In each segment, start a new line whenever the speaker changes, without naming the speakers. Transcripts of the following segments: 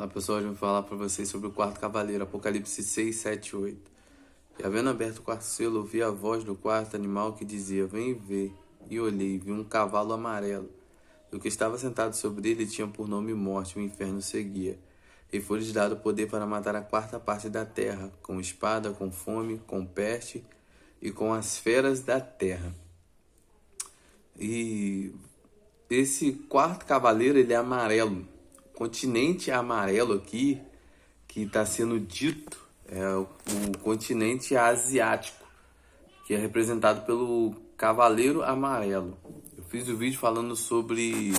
Olá pessoal, hoje eu vou falar para vocês sobre o quarto cavaleiro, Apocalipse 6, 7 e 8. E havendo aberto o quarto selo, ouvi a voz do quarto animal que dizia: Vem ver. E olhei, vi um cavalo amarelo. E o que estava sentado sobre ele tinha por nome Morte, o inferno seguia. E foi-lhes dado poder para matar a quarta parte da terra, com espada, com fome, com peste e com as feras da terra. E esse quarto cavaleiro, ele é amarelo. O continente amarelo aqui, que está sendo dito, é o continente asiático, que é representado pelo cavaleiro amarelo. Eu fiz um vídeo falando sobre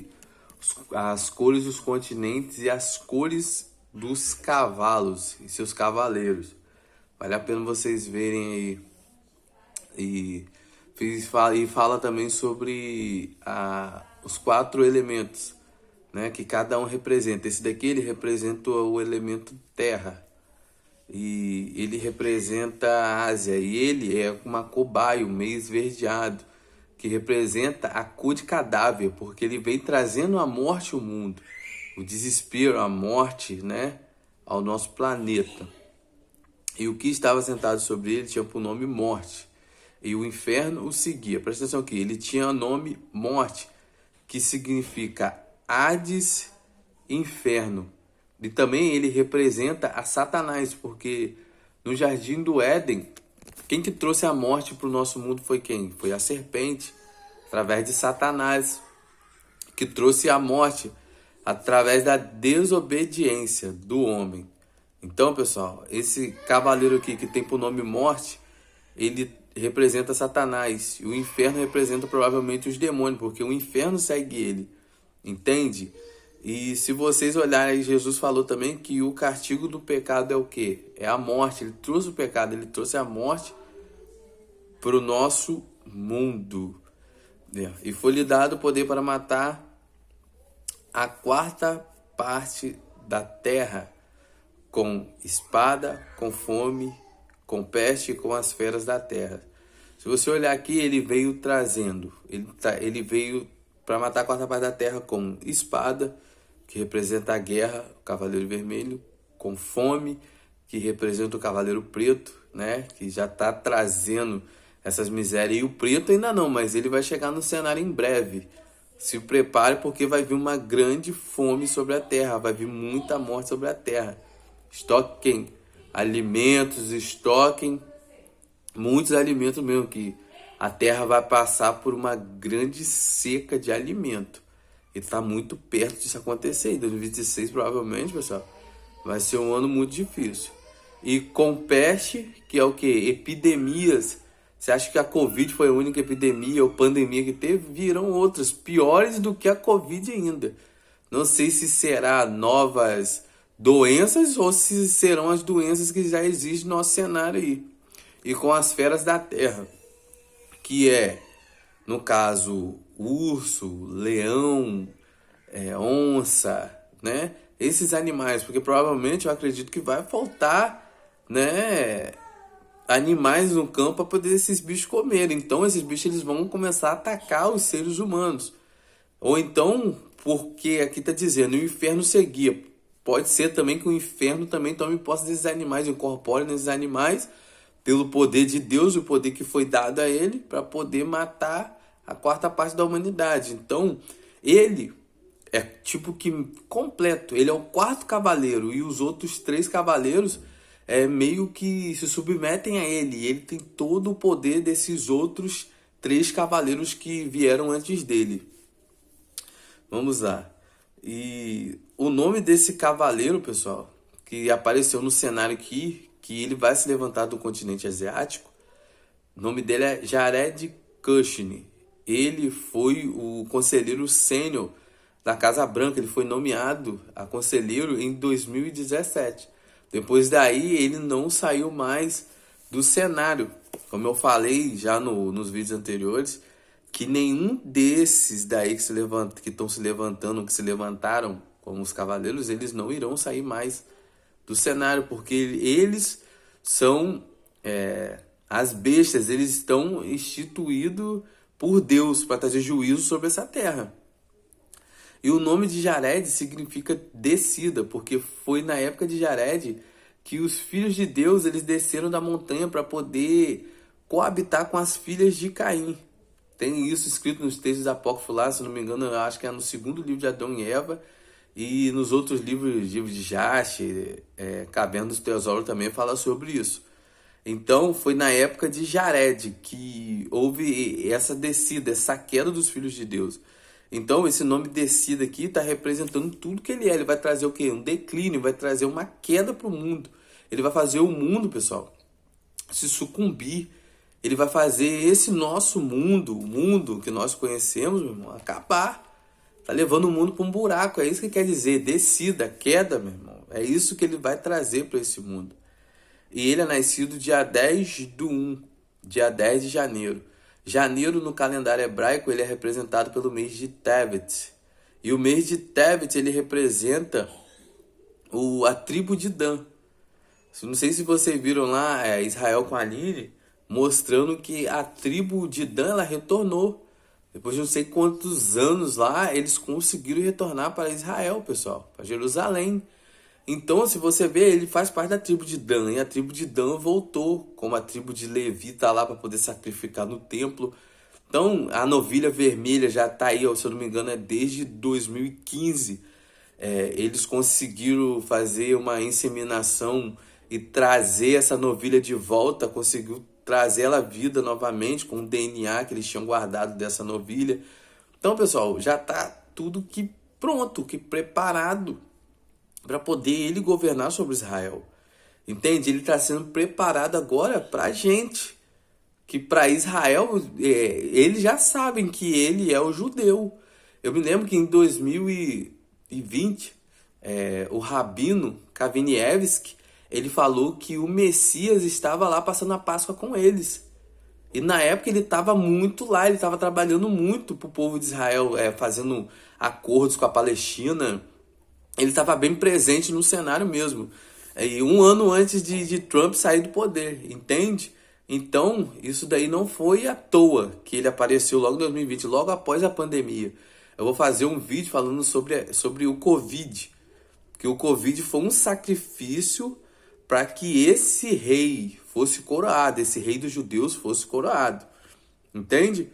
as cores dos continentes e as cores dos cavalos e seus cavaleiros. Vale a pena vocês verem aí. E fala também sobre os 4 elementos, né, que cada um representa. Esse daqui ele representa o elemento terra. E ele representa a Ásia. E ele é uma cobaia, meio esverdeado, que representa a cor de cadáver, porque ele vem trazendo a morte ao mundo, o desespero, a morte, né, ao nosso planeta. E o que estava sentado sobre ele tinha por nome Morte. E o inferno o seguia. Presta atenção aqui, ele tinha o nome Morte, que significa Hades, inferno. E também ele representa a Satanás, porque no Jardim do Éden, quem que trouxe a morte para o nosso mundo foi quem? Foi a serpente, através de Satanás, que trouxe a morte através da desobediência do homem. Então, pessoal, esse cavaleiro aqui que tem por nome Morte, ele representa Satanás. E o inferno representa provavelmente os demônios, porque o inferno segue ele. Entende? E se vocês olharem, Jesus falou também que o castigo do pecado é o quê? É a morte. Ele trouxe o pecado, ele trouxe a morte para o nosso mundo. E foi-lhe dado o poder para matar a quarta parte da terra, com espada, com fome, com peste e com as feras da terra. Se você olhar aqui, ele veio trazendo, ele veio para matar a quarta parte da terra com espada, que representa a guerra, o cavaleiro vermelho, com fome, que representa o cavaleiro preto, né, que já está trazendo essas misérias. E o preto ainda não, mas ele vai chegar no cenário em breve. Se prepare, porque vai vir uma grande fome sobre a terra, vai vir muita morte sobre a terra. Estoquem alimentos, estoquem muitos alimentos mesmo, que a terra vai passar por uma grande seca de alimento. E está muito perto disso acontecer. Em 2026, provavelmente, pessoal, vai ser um ano muito difícil. E com peste, que é o que? Epidemias. Você acha que a Covid foi a única epidemia ou pandemia que teve? Virão outras piores do que a Covid ainda. Não sei se será novas doenças ou se serão as doenças que já existem no nosso cenário aí. E com as feras da terra, que é, no caso, urso, leão, onça, né? Esses animais, porque provavelmente eu acredito que vai faltar, né, animais no campo para poder esses bichos comerem. Então esses bichos eles vão começar a atacar os seres humanos. Ou então, porque aqui está dizendo, o inferno seguia. Pode ser também que o inferno também tome posse desses animais, incorpore nesses animais, pelo poder de Deus, o poder que foi dado a ele, para poder matar a quarta parte da humanidade. Então, ele é tipo que completo. Ele é o quarto cavaleiro e os outros 3 cavaleiros meio que se submetem a ele. E ele tem todo o poder desses outros 3 cavaleiros que vieram antes dele. Vamos lá. E o nome desse cavaleiro, pessoal, que apareceu no cenário aqui, que ele vai se levantar do continente asiático, o nome dele é Jared Kushner. Ele foi o conselheiro sênior da Casa Branca. Ele foi nomeado a conselheiro em 2017. Depois daí, ele não saiu mais do cenário. Como eu falei já nos vídeos anteriores, que nenhum desses daí que estão se levantando, que se levantaram como os cavaleiros, eles não irão sair mais do cenário, porque eles são as bestas, eles estão instituídos por Deus para trazer juízo sobre essa terra. E o nome de Jared significa descida, porque foi na época de Jared que os filhos de Deus eles desceram da montanha para poder coabitar com as filhas de Caim. Tem isso escrito nos textos apócrifos lá, se não me engano, eu acho que é no segundo livro de Adão e Eva, e nos outros livros de Jasher, Caverna dos Tesouros também fala sobre isso. Então foi na época de Jared que houve essa descida, essa queda dos filhos de Deus. Então esse nome descida aqui está representando tudo que ele é. Ele vai trazer o quê? Um declínio, vai trazer uma queda para o mundo. Ele vai fazer o mundo, pessoal, se sucumbir. Ele vai fazer esse nosso mundo, o mundo que nós conhecemos, meu irmão, acabar. Tá levando o mundo para um buraco. É isso que quer dizer, descida, queda, meu irmão. É isso que ele vai trazer para esse mundo. E ele é nascido dia 10/1, dia 10 de janeiro. Janeiro, no calendário hebraico, ele é representado pelo mês de Tevet. E o mês de Tevet, ele representa a tribo de Dan. Não sei se vocês viram lá, Israel com a Aline, mostrando que a tribo de Dan, ela retornou. Depois de não sei quantos anos lá, eles conseguiram retornar para Israel, pessoal, para Jerusalém. Então, se você ver, ele faz parte da tribo de Dan, e a tribo de Dan voltou, como a tribo de Levi tá lá para poder sacrificar no templo. Então, a novilha vermelha já tá aí, se eu não me engano, é desde 2015. Eles conseguiram fazer uma inseminação e trazer essa novilha de volta, conseguiu trazer ela à vida novamente com o DNA que eles tinham guardado dessa novilha. Então, pessoal, já tá tudo que pronto, que preparado para poder ele governar sobre Israel. Entende? Ele está sendo preparado agora para a gente. Que para Israel, eles já sabem que ele é o judeu. Eu me lembro que em 2020, o Rabino Kavinievski, ele falou que o Messias estava lá passando a Páscoa com eles. E na época ele estava muito lá, ele estava trabalhando muito para o povo de Israel, fazendo acordos com a Palestina. Ele estava bem presente no cenário mesmo. E um ano antes de Trump sair do poder, entende? Então, isso daí não foi à toa que ele apareceu logo em 2020, logo após a pandemia. Eu vou fazer um vídeo falando sobre o Covid. Que o Covid foi um sacrifício para que esse rei fosse coroado, esse rei dos judeus fosse coroado. Entende?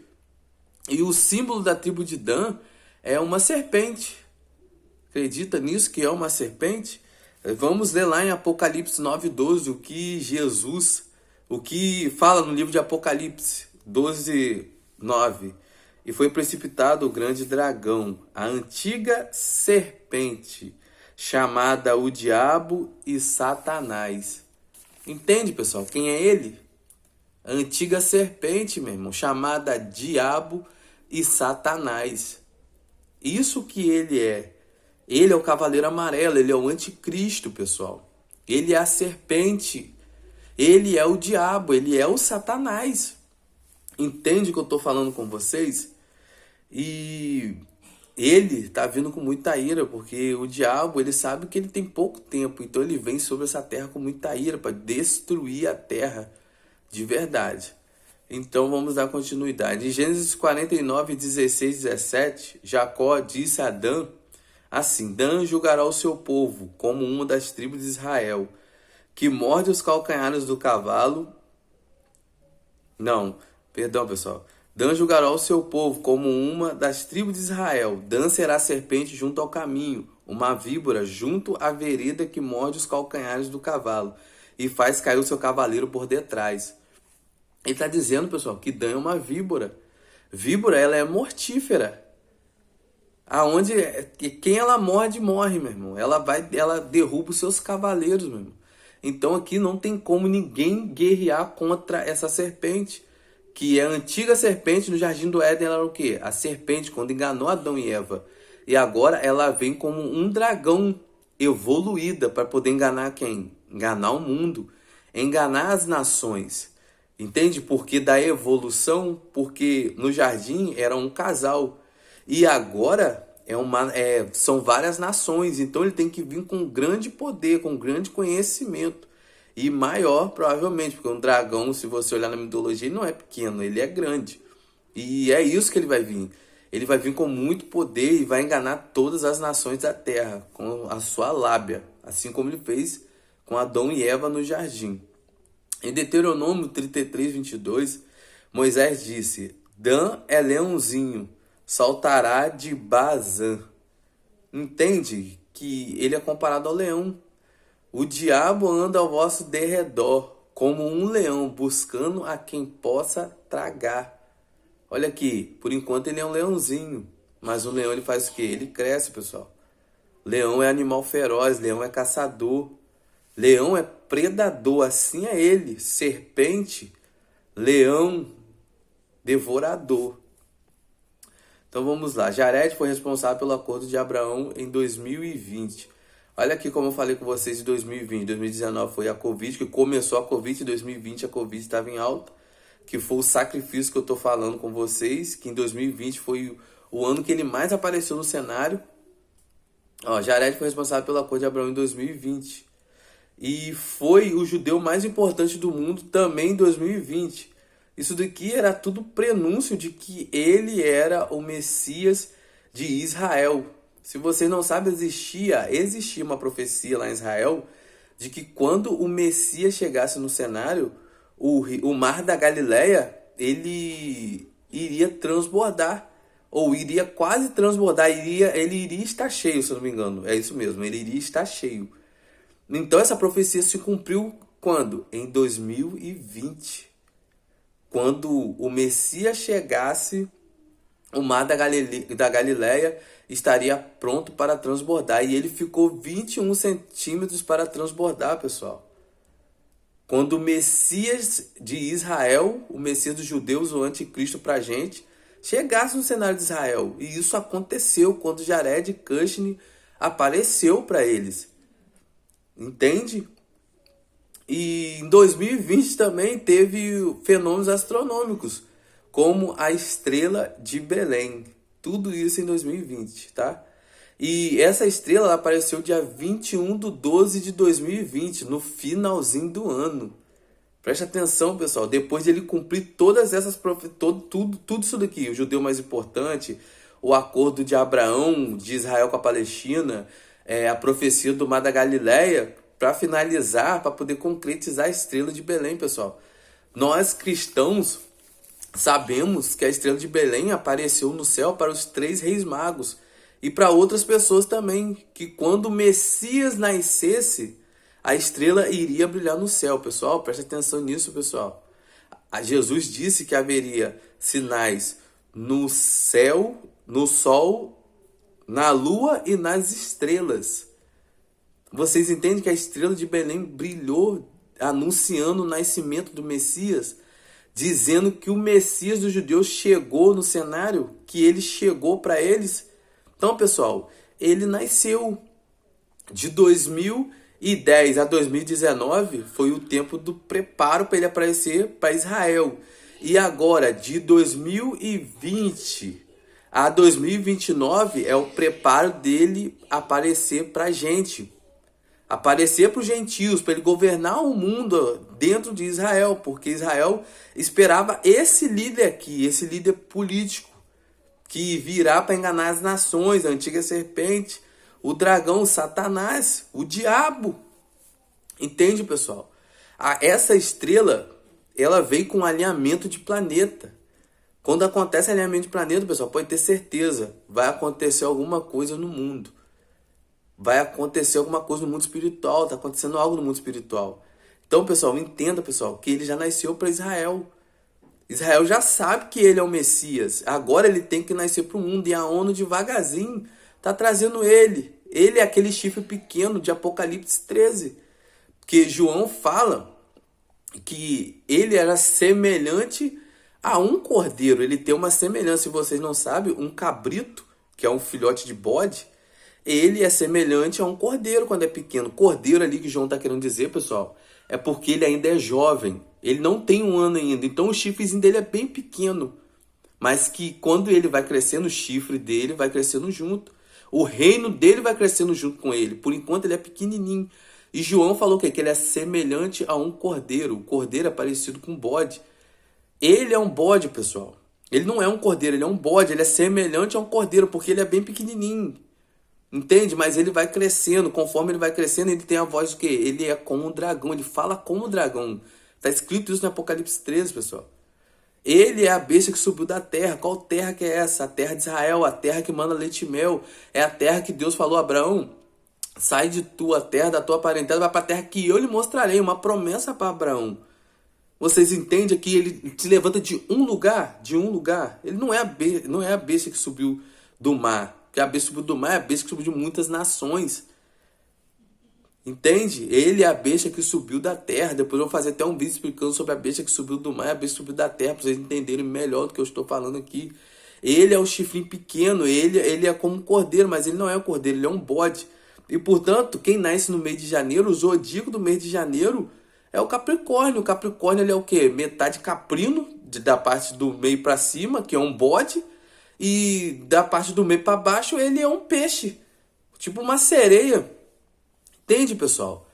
E o símbolo da tribo de Dan é uma serpente. Acredita nisso que é uma serpente? Vamos ler lá em Apocalipse 9:12 o que fala no livro de Apocalipse 12:9. E foi precipitado o grande dragão, a antiga serpente, chamada o Diabo e Satanás. Entende, pessoal? Quem é ele? A antiga serpente, meu irmão, chamada Diabo e Satanás. Isso que ele é. Ele é o cavaleiro amarelo, ele é o anticristo, pessoal. Ele é a serpente, ele é o diabo, ele é o Satanás. Entende o que eu estou falando com vocês? E ele está vindo com muita ira, porque o diabo, ele sabe que ele tem pouco tempo, então ele vem sobre essa terra com muita ira para destruir a terra de verdade. Então vamos dar continuidade. Em Gênesis 49, 16, 17, Jacó disse a Dan assim: Dan julgará o seu povo como uma das tribos de Israel, que morde os calcanhares do cavalo. Não, perdão, pessoal. Dan julgará o seu povo como uma das tribos de Israel. Dan será serpente junto ao caminho, uma víbora junto à vereda que morde os calcanhares do cavalo e faz cair o seu cavaleiro por detrás. Ele está dizendo, pessoal, que Dan é uma víbora. Víbora, ela é mortífera. Aonde quem ela morde, morre, meu irmão. Ela derruba os seus cavaleiros, meu irmão. Então aqui não tem como ninguém guerrear contra essa serpente, que é a antiga serpente no Jardim do Éden. Ela era o quê? A serpente quando enganou Adão e Eva. E agora ela vem como um dragão evoluída para poder enganar quem? Enganar o mundo, enganar as nações. Entende? Porque da evolução, porque no jardim era um casal. E agora são várias nações, então ele tem que vir com grande poder, com grande conhecimento. E maior, provavelmente, porque um dragão, se você olhar na mitologia, ele não é pequeno, ele é grande. E é isso que ele vai vir. Ele vai vir com muito poder e vai enganar todas as nações da terra com a sua lábia, assim como ele fez com Adão e Eva no jardim. Em Deuteronômio 33, 22, Moisés disse: Dan é leãozinho, saltará de Bazã. Entende que ele é comparado ao leão. O diabo anda ao vosso derredor, como um leão, buscando a quem possa tragar. Olha aqui, por enquanto ele é um leãozinho, mas o leão ele faz o quê? Ele cresce, pessoal. Leão é animal feroz, leão é caçador, leão é predador, assim é ele. Serpente, leão, devorador. Então vamos lá, Jared foi responsável pelo acordo de Abraão em 2020. Olha aqui como eu falei com vocês de 2020. 2019 foi a Covid, que começou a Covid. Em 2020 a Covid estava em alta, que foi o sacrifício que eu estou falando com vocês, que em 2020 foi o ano que ele mais apareceu no cenário. Jared foi responsável pelo acordo de Abraão em 2020. E foi o judeu mais importante do mundo também em 2020. Isso daqui era tudo prenúncio de que ele era o Messias de Israel. Se você não sabe, existia uma profecia lá em Israel de que quando o Messias chegasse no cenário, o mar da Galileia, ele iria transbordar, ou iria quase transbordar, ele iria estar cheio, se eu não me engano. É isso mesmo, ele iria estar cheio. Então essa profecia se cumpriu quando? Em 2020. Quando o Messias chegasse, o mar da Galileia estaria pronto para transbordar. E ele ficou 21 centímetros para transbordar, pessoal. Quando o Messias de Israel, o Messias dos judeus, o anticristo para a gente, chegasse no cenário de Israel. E isso aconteceu quando Jared Kushner apareceu para eles. Entende? E em 2020 também teve fenômenos astronômicos, como a estrela de Belém. Tudo isso em 2020, tá? E essa estrela ela apareceu dia 21/12/2020, no finalzinho do ano. Preste atenção, pessoal. Depois de ele cumprir todas essas tudo isso daqui, o judeu mais importante, o acordo de Abraão, de Israel com a Palestina, a profecia do Mar da Galileia, para finalizar, para poder concretizar a estrela de Belém, pessoal. Nós cristãos sabemos que a estrela de Belém apareceu no céu para os 3 reis magos e para outras pessoas também, que quando o Messias nascesse, a estrela iria brilhar no céu, pessoal. Preste atenção nisso, pessoal. Jesus disse que haveria sinais no céu, no sol, na lua e nas estrelas. Vocês entendem que a estrela de Belém brilhou anunciando o nascimento do Messias, dizendo que o Messias dos judeus chegou no cenário, que ele chegou para eles. Então, pessoal, ele nasceu. De 2010 a 2019 foi o tempo do preparo para ele aparecer para Israel. E agora, de 2020 a 2029, é o preparo dele aparecer para a gente. Aparecer para os gentios, para ele governar o mundo dentro de Israel, porque Israel esperava esse líder aqui, esse líder político, que virá para enganar as nações, a antiga serpente, o dragão, o Satanás, o diabo. Entende, pessoal? Essa estrela, ela veio com um alinhamento de planeta. Quando acontece alinhamento de planeta, pessoal, pode ter certeza, vai acontecer alguma coisa no mundo. Vai acontecer alguma coisa no mundo espiritual, está acontecendo algo no mundo espiritual. Então, pessoal, entenda, pessoal, que ele já nasceu para Israel. Israel já sabe que ele é o Messias. Agora ele tem que nascer para o mundo. E a ONU devagarzinho está trazendo ele. Ele é aquele chifre pequeno de Apocalipse 13. Que João fala que ele era semelhante a um cordeiro. Ele tem uma semelhança, se vocês não sabem, um cabrito, que é um filhote de bode. Ele é semelhante a um cordeiro quando é pequeno. Cordeiro ali que João está querendo dizer, pessoal, é porque ele ainda é jovem. Ele não tem 1 ano ainda. Então o chifrezinho dele é bem pequeno. Mas que quando ele vai crescendo, o chifre dele vai crescendo junto. O reino dele vai crescendo junto com ele. Por enquanto ele é pequenininho. E João falou que ele é semelhante a um cordeiro. O cordeiro é parecido com um bode. Ele é um bode, pessoal. Ele não é um cordeiro, ele é um bode, ele é semelhante a um cordeiro, porque ele é bem pequenininho. Entende? Mas ele vai crescendo, conforme ele vai crescendo, ele tem a voz do quê? Ele é como um dragão, ele fala como um dragão. Tá escrito isso no Apocalipse 13, pessoal. Ele é a besta que subiu da terra. Qual terra que é essa? A terra de Israel, a terra que manda leite e mel. É a terra que Deus falou a Abraão: sai de tua terra, da tua parentela, vai para a terra que eu lhe mostrarei. Uma promessa para Abraão. Vocês entendem que ele se levanta de um lugar? De um lugar. Ele não é a besta que subiu do mar. Porque a besta que subiu do mar é a besta que subiu de muitas nações. Entende? Ele é a besta que subiu da terra. Depois eu vou fazer até um vídeo explicando sobre a besta que subiu do mar e a besta que subiu da terra, para vocês entenderem melhor do que eu estou falando aqui. Ele é o chifrinho pequeno, ele é como um cordeiro, mas ele não é um cordeiro, ele é um bode. E, portanto, quem nasce no mês de janeiro, o zodíaco do mês de janeiro é o Capricórnio. O Capricórnio ele é o quê? Metade caprino, da parte do meio para cima, que é um bode, e da parte do meio para baixo ele é um peixe, tipo uma sereia. Entende, pessoal?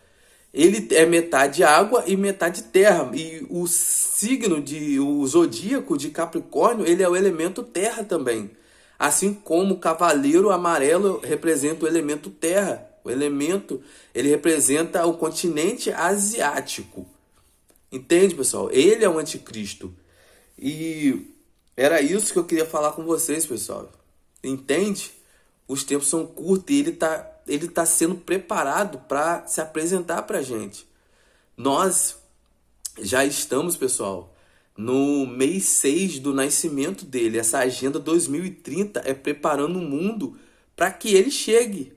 Ele é metade água e metade terra. E o o zodíaco de Capricórnio, ele é o elemento terra também. Assim como o cavaleiro amarelo representa o elemento terra. O elemento, ele representa o continente asiático. Entende, pessoal? Ele é o anticristo. E era isso que eu queria falar com vocês, pessoal. Entende? Os tempos são curtos e ele tá sendo preparado para se apresentar para a gente. Nós já estamos, pessoal, no mês 6 do nascimento dele. Essa agenda 2030 é preparando o mundo para que ele chegue.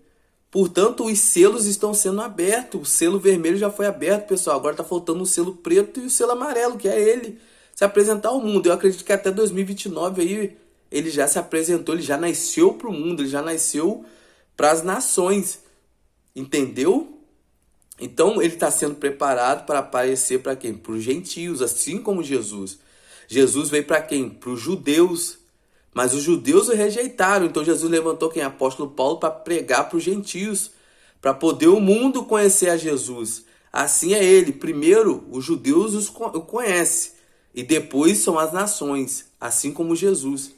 Portanto, os selos estão sendo abertos. O selo vermelho já foi aberto, pessoal. Agora está faltando o selo preto e o selo amarelo, que é ele se apresentar ao mundo. Eu acredito que até 2029 aí ele já se apresentou, ele já nasceu para o mundo, ele já nasceu para as nações. Entendeu? Então ele está sendo preparado para aparecer para quem? Para os gentios, assim como Jesus. Jesus veio para quem? Para os judeus. Mas os judeus o rejeitaram. Então Jesus levantou quem? Apóstolo Paulo para pregar para os gentios, para poder o mundo conhecer a Jesus. Assim é ele. Primeiro os judeus o conhecem e depois são as nações, assim como Jesus.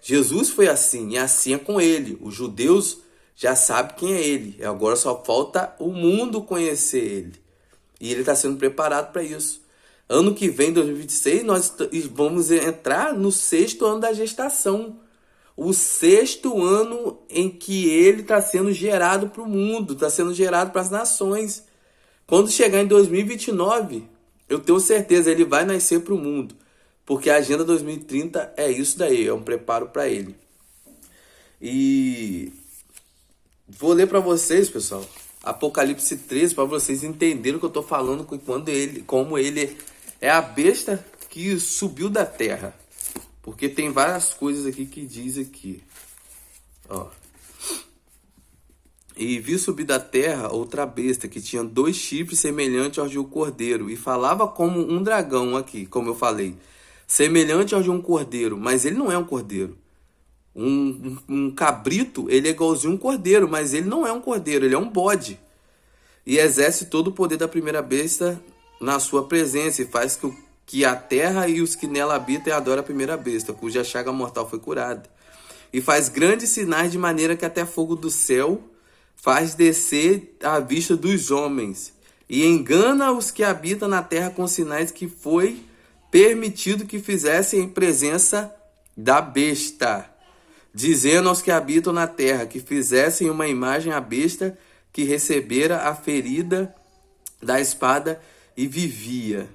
Jesus foi assim e assim é com ele. Os judeus já sabem quem é ele. Agora só falta o mundo conhecer ele. E ele está sendo preparado para isso. Ano que vem, 2026, nós vamos entrar no 6º ano da gestação. O 6º ano em que ele está sendo gerado para o mundo, está sendo gerado para as nações. Quando chegar em 2029, eu tenho certeza, ele vai nascer para o mundo. Porque a Agenda 2030 é isso daí, é um preparo para ele. E vou ler para vocês, pessoal, Apocalipse 13, para vocês entenderem o que eu estou falando, como ele é a besta que subiu da terra. Porque tem várias coisas aqui que diz aqui. Ó. E vi subir da terra outra besta que tinha 2 chifres semelhantes aos de um cordeiro e falava como um dragão aqui, como eu falei. Semelhante aos de um cordeiro, mas ele não é um cordeiro. Um cabrito, ele é igualzinho um cordeiro, mas ele não é um cordeiro, ele é um bode. E exerce todo o poder da primeira besta na sua presença, e faz que a terra e os que nela habitam adorem a primeira besta, cuja chaga mortal foi curada. E faz grandes sinais de maneira que até fogo do céu faz descer à vista dos homens. E engana os que habitam na terra com sinais que foi permitido que fizessem em presença da besta, dizendo aos que habitam na terra que fizessem uma imagem à besta que recebera a ferida da espada e vivia.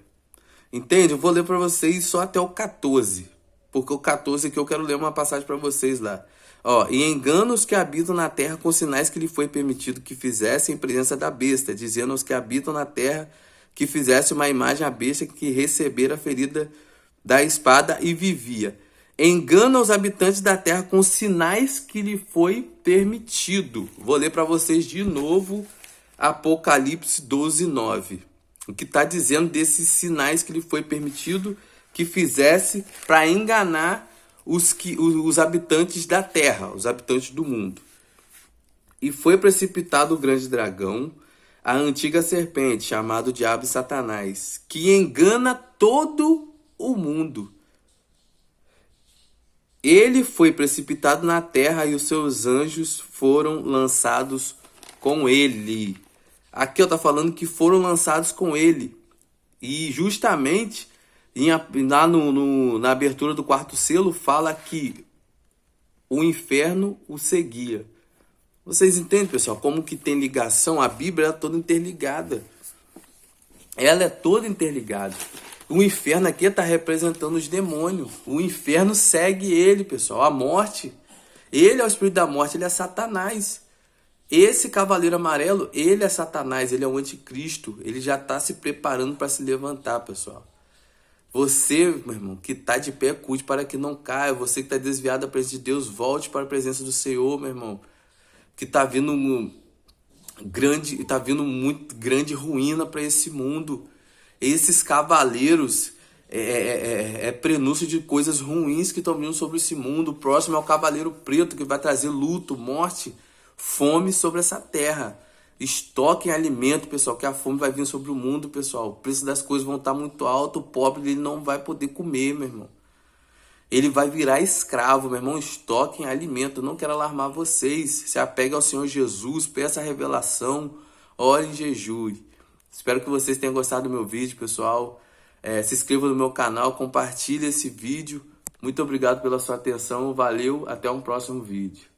Entende? Eu vou ler para vocês só até o 14, porque o 14 aqui eu quero ler uma passagem para vocês lá. Ó, e engana os que habitam na terra com sinais que lhe foi permitido que fizessem em presença da besta, dizendo aos que habitam na terra que fizesse uma imagem à besta que recebera a ferida da espada e vivia. Engana os habitantes da terra com sinais que lhe foi permitido. Vou ler para vocês de novo Apocalipse 12, 9. O que está dizendo desses sinais que lhe foi permitido que fizesse para enganar os habitantes da terra, os habitantes do mundo. E foi precipitado o grande dragão, a antiga serpente, chamado Diabo e Satanás, que engana todo o mundo. Ele foi precipitado na terra e os seus anjos foram lançados com ele. Aqui eu tá falando que foram lançados com ele. E justamente lá na abertura do quarto selo fala que o inferno o seguia. Vocês entendem, pessoal, como que tem ligação? A Bíblia é toda interligada. Ela é toda interligada. O inferno aqui está representando os demônios. O inferno segue ele, pessoal. A morte. Ele é o espírito da morte, ele é Satanás. Esse cavaleiro amarelo, ele é Satanás, ele é o anticristo. Ele já está se preparando para se levantar, pessoal. Você, meu irmão, que está de pé, cuide para que não caia. Você que está desviado da presença de Deus, volte para a presença do Senhor, meu irmão. Que está vindo muito grande ruína para esse mundo. Esses cavaleiros é prenúncio de coisas ruins que estão vindo sobre esse mundo. O próximo é o cavaleiro preto, que vai trazer luto, morte, fome sobre essa terra. Estoquem alimento, pessoal, que a fome vai vir sobre o mundo, pessoal. O preço das coisas vão estar muito alto, o pobre ele não vai poder comer, meu irmão. Ele vai virar escravo, meu irmão. Estoquem alimento. Eu não quero alarmar vocês. Se apegue ao Senhor Jesus, peça a revelação, ore em jejum. Espero que vocês tenham gostado do meu vídeo, pessoal. Se inscreva no meu canal, compartilhe esse vídeo. Muito obrigado pela sua atenção. Valeu, até um próximo vídeo.